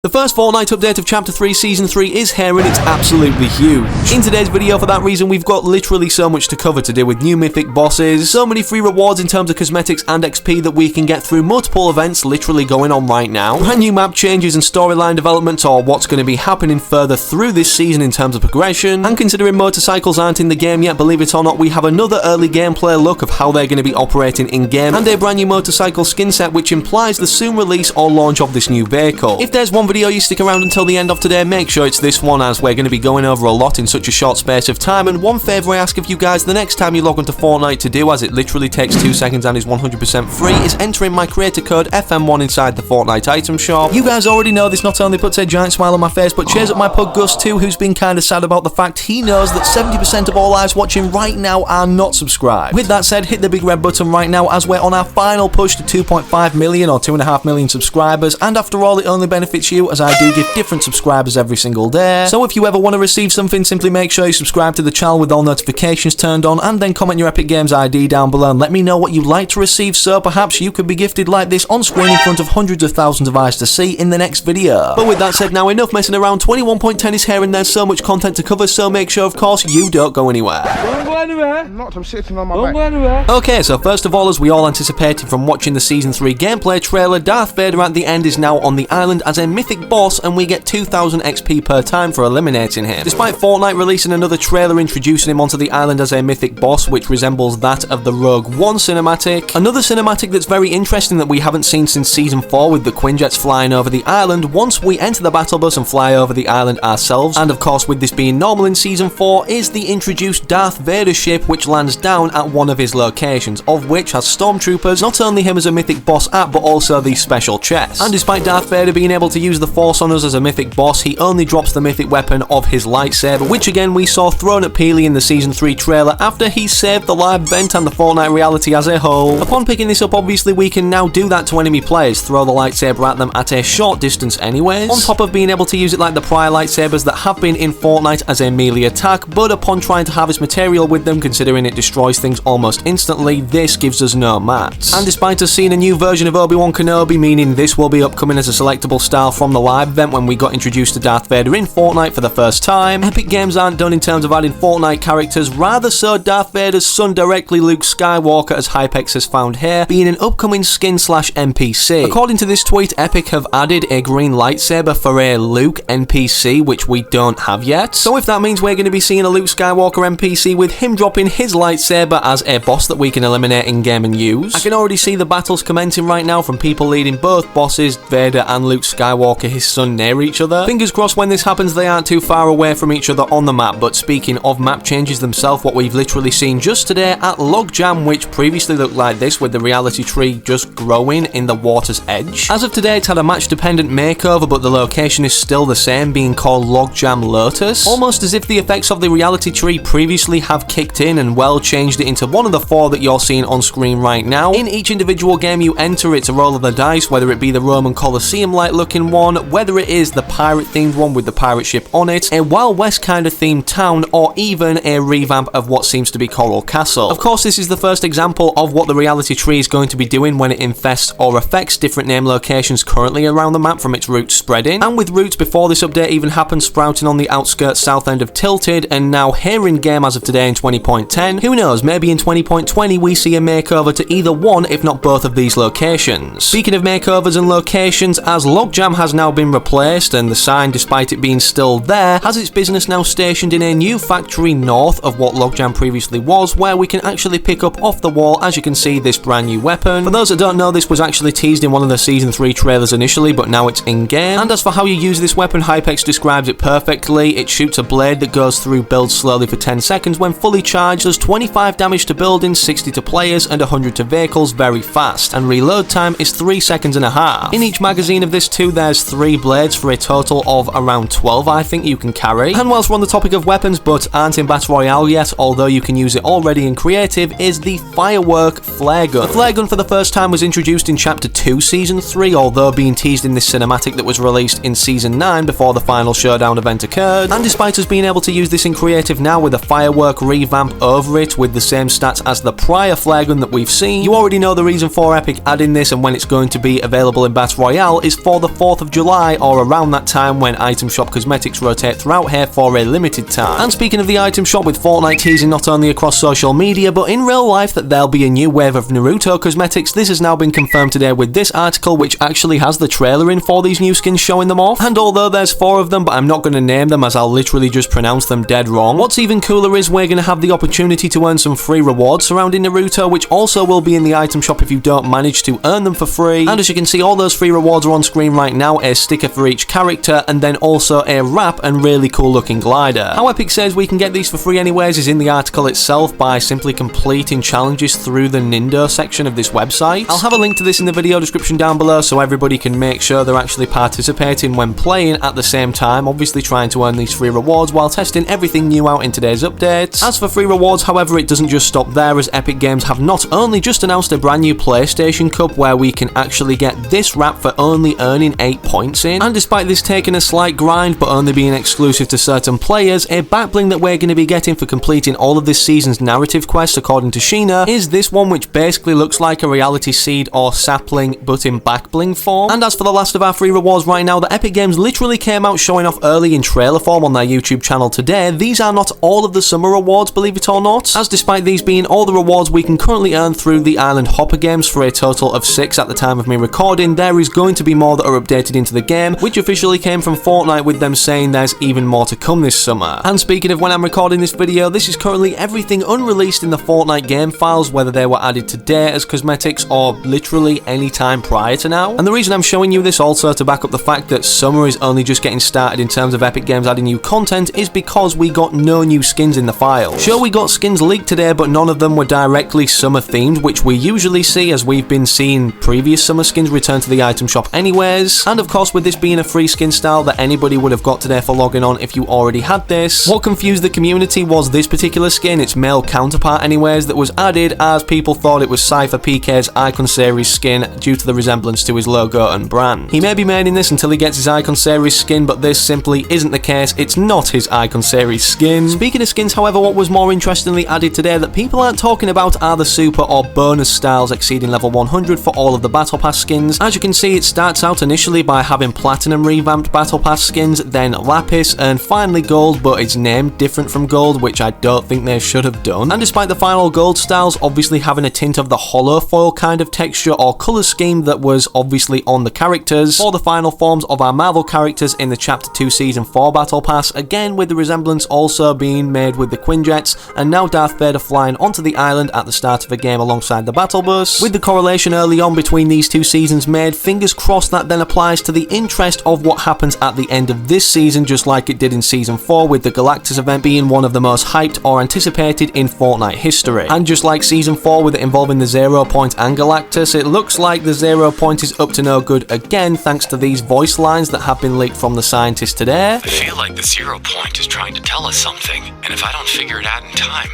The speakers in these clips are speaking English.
The first Fortnite update of Chapter 3 Season 3 is here and it's absolutely huge. In today's video, for that reason, we've got literally so much to cover to do with new mythic bosses, so many free rewards in terms of cosmetics and XP that we can get through multiple events literally going on right now, brand new map changes and storyline development, or what's going to be happening further through this season in terms of progression, and considering motorcycles aren't in the game yet, believe it or not, we have another early gameplay look of how they're going to be operating in-game, and a brand new motorcycle skin set which implies the soon release or launch of this new vehicle. If there's one video you stick around until the end of today, make sure it's this one, as we're going to be going over a lot in such a short space of time. And one favour I ask of you guys the next time you log onto Fortnite to do, as it literally takes 2 seconds and is 100% free, is entering my creator code FM1 inside the Fortnite item shop. You guys already know this not only puts a giant smile on my face, but cheers up my pug Gus too, who's been kinda sad about the fact he knows that 70% of all eyes watching right now are not subscribed. With that said, hit the big red button right now, as we're on our final push to 2.5 million or 2.5 million subscribers, and after all, it only benefits you, as I do give different subscribers every single day. So if you ever want to receive something, simply make sure you subscribe to the channel with all notifications turned on, and then comment your Epic Games ID down below and let me know what you'd like to receive, so perhaps you could be gifted like this on screen in front of hundreds of thousands of eyes to see in the next video. But with that said, now enough messing around. 21.10 is here and there's so much content to cover, so make sure of course you don't go anywhere. Don't go anywhere. I'm not, I'm sitting on my Don't back. go anywhere. Okay, so first of all, as we all anticipated from watching the Season 3 gameplay trailer, Darth Vader at the end is now on the island as a mythic boss, and we get 2,000 XP per time for eliminating him. Despite Fortnite releasing another trailer introducing him onto the island as a mythic boss, which resembles that of the Rogue One cinematic. Another cinematic that's very interesting that we haven't seen since Season 4, with the Quinjets flying over the island once we enter the battle bus and fly over the island ourselves. And of course, with this being normal in Season 4, is the introduced Darth Vader ship, which lands down at one of his locations, of which has stormtroopers, not only him as a mythic boss at, but also the special chest. And despite Darth Vader being able to use the Force on us as a mythic boss, he only drops the mythic weapon of his lightsaber, which again we saw thrown at Peely in the Season 3 trailer after he saved the live event and the Fortnite reality as a whole. Upon picking this up, obviously we can now do that to enemy players, throw the lightsaber at them at a short distance anyways, on top of being able to use it like the prior lightsabers that have been in Fortnite as a melee attack, but upon trying to harvest material with them, considering it destroys things almost instantly, this gives us no mats. And despite us seeing a new version of Obi-Wan Kenobi, meaning this will be upcoming as a selectable style from the live event when we got introduced to Darth Vader in Fortnite for the first time, Epic Games aren't done in terms of adding Fortnite characters, rather so Darth Vader's son directly, Luke Skywalker, as Hypex has found here, being an upcoming skin slash NPC. According to this tweet, Epic have added a green lightsaber for a Luke NPC, which we don't have yet. So if that means we're going to be seeing a Luke Skywalker NPC with him dropping his lightsaber as a boss that we can eliminate in game and use, I can already see the battles commencing right now from people leading both bosses, Vader and Luke Skywalker, his son, near each other. Fingers crossed when this happens they aren't too far away from each other on the map. But speaking of map changes themselves, what we've literally seen just today at Logjam, which previously looked like this with the reality tree just growing in the water's edge. As of today, it's had a match dependent makeover, but the location is still the same, being called Logjam Lotus, almost as if the effects of the reality tree previously have kicked in and well changed it into one of the 4 that you're seeing on screen right now. In each individual game you enter, it's a roll of the dice, whether it be the Roman Colosseum like looking one, whether it is the pirate themed one with the pirate ship on it, a Wild West kind of themed town, or even a revamp of what seems to be Coral Castle. Of course, this is the first example of what the reality tree is going to be doing when it infests or affects different name locations currently around the map from its roots spreading, and with roots before this update even happened sprouting on the outskirts south end of Tilted, and now here in game as of today in 20.10. Who knows, maybe in 20.20 we see a makeover to either one if not both of these locations. Speaking of makeovers and locations, as Logjam has now been replaced and the sign, despite it being still there, has its business now stationed in a new factory north of what Logjam previously was, where we can actually pick up off the wall, as you can see, this brand new weapon. For those that don't know, this was actually teased in one of the Season 3 trailers initially, but now it's in-game. And as for how you use this weapon, Hypex describes it perfectly. It shoots a blade that goes through builds slowly for 10 seconds when fully charged, does 25 damage to buildings, 60 to players, and 100 to vehicles very fast, and reload time is 3 seconds and a half. In each magazine of this too, there's 3 blades for a total of around 12 I think you can carry. And whilst we're on the topic of weapons but aren't in Battle Royale yet, although you can use it already in creative, is the Firework Flare Gun. The flare gun for the first time was introduced in Chapter 2 Season 3, although being teased in this cinematic that was released in Season 9 before the final showdown event occurred. And despite us being able to use this in creative now with a Firework revamp over it with the same stats as the prior flare gun that we've seen, you already know the reason for Epic adding this and when it's going to be available in Battle Royale is for the 4th of of July or around that time when item shop cosmetics rotate throughout here for a limited time. And speaking of the item shop, with Fortnite teasing not only across social media but in real life that there'll be a new wave of Naruto cosmetics, this has now been confirmed today with this article, which actually has the trailer in for these new skins showing them off. And although there's 4 of them, but I'm not going to name them as I'll literally just pronounce them dead wrong, what's even cooler is we're going to have the opportunity to earn some free rewards surrounding Naruto, which also will be in the item shop if you don't manage to earn them for free. And as you can see, all those free rewards are on screen right now, a sticker for each character, and then also a wrap and really cool looking glider. How Epic says we can get these for free anyways is in the article itself by simply completing challenges through the Nindo section of this website. I'll have a link to this in the video description down below so everybody can make sure they're actually participating when playing at the same time, obviously trying to earn these free rewards while testing everything new out in today's updates. As for free rewards, however, it doesn't just stop there, as Epic Games have not only just announced a brand new PlayStation Cup where we can actually get this wrap for only earning 8 points in, and despite this taking a slight grind but only being exclusive to certain players, a back bling that we're going to be getting for completing all of this season's narrative quests according to Sheena is this one, which basically looks like a reality seed or sapling but in back bling form. And as for the last of our free rewards right now, the Epic Games literally came out showing off early in trailer form on their YouTube channel today, these are not all of the summer rewards, believe it or not, as despite these being all the rewards we can currently earn through the Island Hopper games for a total of 6 at the time of me recording, there is going to be more that are updated into the game, which officially came from Fortnite with them saying there's even more to come this summer. And speaking of when I'm recording this video, this is currently everything unreleased in the Fortnite game files, whether they were added today as cosmetics or literally any time prior to now. And the reason I'm showing you this also to back up the fact that summer is only just getting started in terms of Epic Games adding new content is because we got no new skins in the file. Sure, we got skins leaked today, but none of them were directly summer themed, which we usually see as we've been seeing previous summer skins return to the item shop anyways. And of course, with this being a free skin style that anybody would have got today for logging on if you already had this, what confused the community was this particular skin, its male counterpart anyways, that was added as people thought it was Cypher PK's Icon Series skin due to the resemblance to his logo and brand. He may be made in this until he gets his Icon Series skin, but this simply isn't the case, it's not his Icon Series skin. Speaking of skins, however, what was more interestingly added today that people aren't talking about are the super or bonus styles exceeding level 100 for all of the Battle Pass skins. As you can see, it starts out initially by having Platinum revamped Battle Pass skins, then Lapis, and finally Gold, but it's named different from Gold, which I don't think they should have done. And despite the final Gold styles obviously having a tint of the hollow foil kind of texture or colour scheme that was obviously on the characters, for the final forms of our Marvel characters in the Chapter 2 Season 4 Battle Pass, again with the resemblance also being made with the Quinjets, and now Darth Vader flying onto the island at the start of the game alongside the battle bus. With the correlation early on between these two seasons made, fingers crossed that then applies to the interest of what happens at the end of this season, just like it did in Season 4 with the Galactus event being one of the most hyped or anticipated in Fortnite history. And just like Season 4 with it involving the 0 Point and Galactus, it looks like the 0 Point is up to no good again thanks to these voice lines that have been leaked from the scientist today. I feel like the 0 Point is trying to tell us something, and if I don't figure it out in time,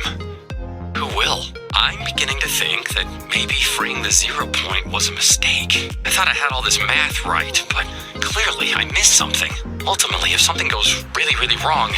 who will? I'm beginning to think that maybe freeing the 0 Point was a mistake. I thought I had all this math right, but clearly I missed something. Ultimately, if something goes really wrong,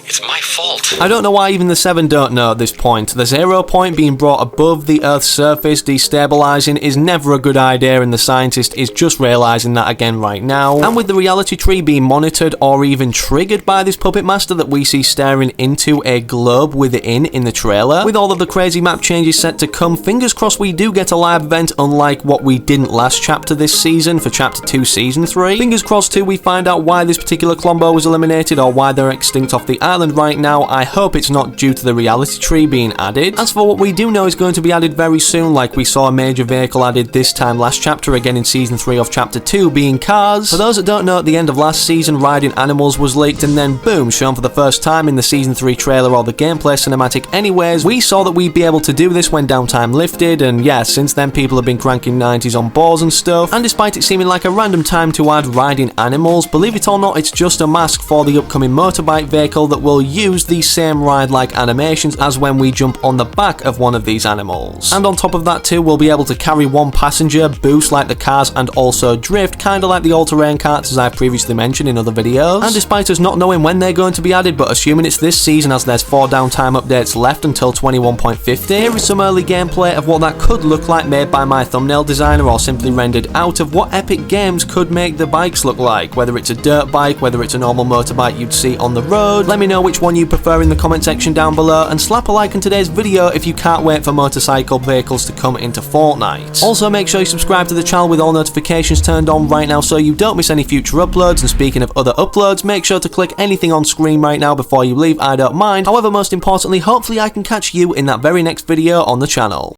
it's my fault. I don't know why even the 7 don't know at this point. The 0 Point being brought above the Earth's surface, destabilizing, is never a good idea, and the scientist is just realizing that again right now. And with the reality tree being monitored or even triggered by this puppet master that we see staring into a globe within in the trailer, with all of the crazy map changes set to come, fingers crossed we do get a live event unlike what we didn't last chapter this season for Chapter 2 Season 3. Fingers crossed too we find out why this particular Klombo was eliminated or why they're extinct off the island right now. I hope it's not due to the reality tree being added. As for what we do know is going to be added very soon, like we saw a major vehicle added this time last chapter again in Season 3 of Chapter 2 being cars. For those that don't know, at the end of last season, riding animals was leaked and then boom, shown for the first time in the Season 3 trailer or the gameplay cinematic anyways. We saw that we'd be able to do this when downtime lifted, and yeah, since then people have been cranking 90s on boards and stuff, and despite it seeming like a random time to add riding animals, believe it or not, it's just a mask for the upcoming motorbike vehicle that will will use the same ride-like animations as when we jump on the back of one of these animals. And on top of that too, we'll be able to carry one passenger, boost like the cars, and also drift, kinda like the all-terrain carts as I've previously mentioned in other videos. And despite us not knowing when they're going to be added, but assuming it's this season as there's 4 downtime updates left until 21.50, here is some early gameplay of what that could look like made by my thumbnail designer or simply rendered out of what Epic Games could make the bikes look like, whether it's a dirt bike, whether it's a normal motorbike you'd see on the road. Let me know which one you prefer in the comment section down below, and slap a like on today's video if you can't wait for motorcycle vehicles to come into Fortnite. Also make sure you subscribe to the channel with all notifications turned on right now so you don't miss any future uploads, and speaking of other uploads, make sure to click anything on screen right now before you leave, I don't mind. However, most importantly, hopefully I can catch you in that very next video on the channel.